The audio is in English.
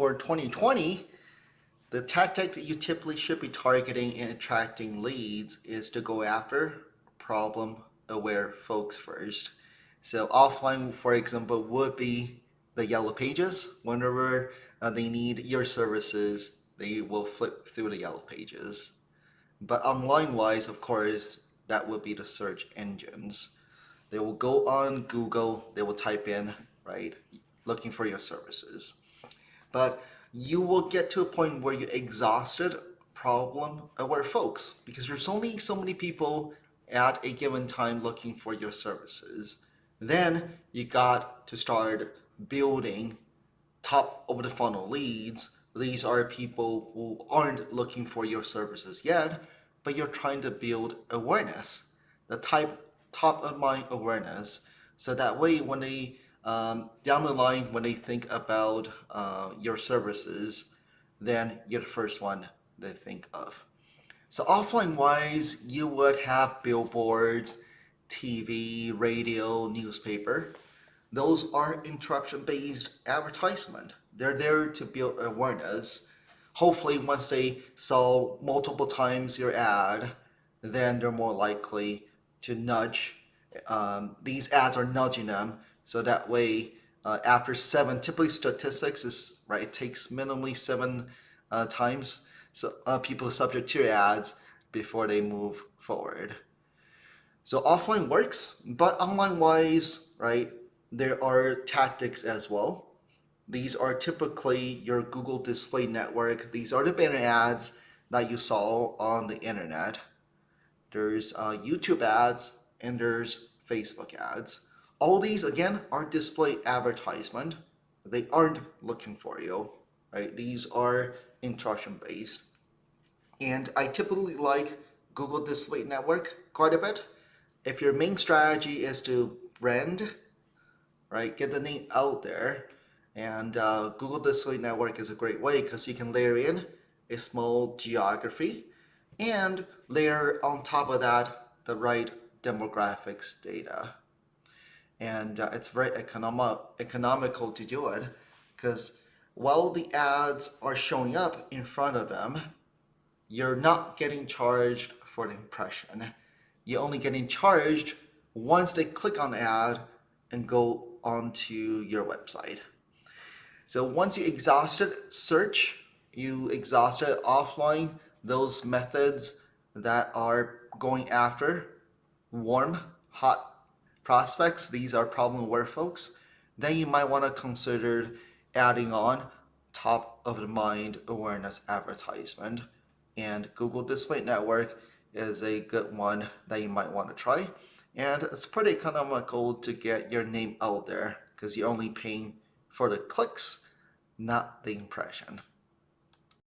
for 2020, the tactic that you typically should be targeting and attracting leads is to go after problem-aware folks first. So offline, for example, would be the Yellow Pages. Whenever they need your services, they will flip through the Yellow Pages. But online-wise, of course, that would be the search engines. They will go on Google, they will type in, right, looking for your services. But you will get to a point where you're exhausted problem aware folks because there's only so many people at a given time looking for your services. Then you got to start building top of the funnel leads. These are people who aren't looking for your services yet, but you're trying to build awareness, the top of mind awareness. So that way, when they down the line, when they think about your services, then you're the first one they think of. So offline wise, you would have billboards, TV, radio, newspaper. Those are interruption-based advertisement. They're there to build awareness. Hopefully, once they saw multiple times your ad, then they're more likely to nudge. These ads are nudging them, so that way, after seven, typically statistics is right. It takes minimally seven times so, people subject to your ads before they move forward. So offline works, but online wise, right, there are tactics as well. These are typically your Google Display Network. These are the banner ads that you saw on the internet. There's YouTube ads and there's Facebook ads. All these, again, are display advertisement. They aren't looking for you, right? These are intrusion based. And I typically like Google Display Network quite a bit. If your main strategy is to brand, right, get the name out there, and Google Display Network is a great way because you can layer in a small geography and layer on top of that the right demographics data. And it's very economical to do it because while the ads are showing up in front of them, you're not getting charged for the impression. You're only getting charged once they click on the ad and go onto your website. So once you exhausted search, you exhausted offline, those methods that are going after warm, hot prospects, these are problem aware folks, then you might want to consider adding on top of the mind awareness advertisement. And Google Display Network is a good one that you might want to try. And it's pretty economical to get your name out there because you're only paying for the clicks, not the impression.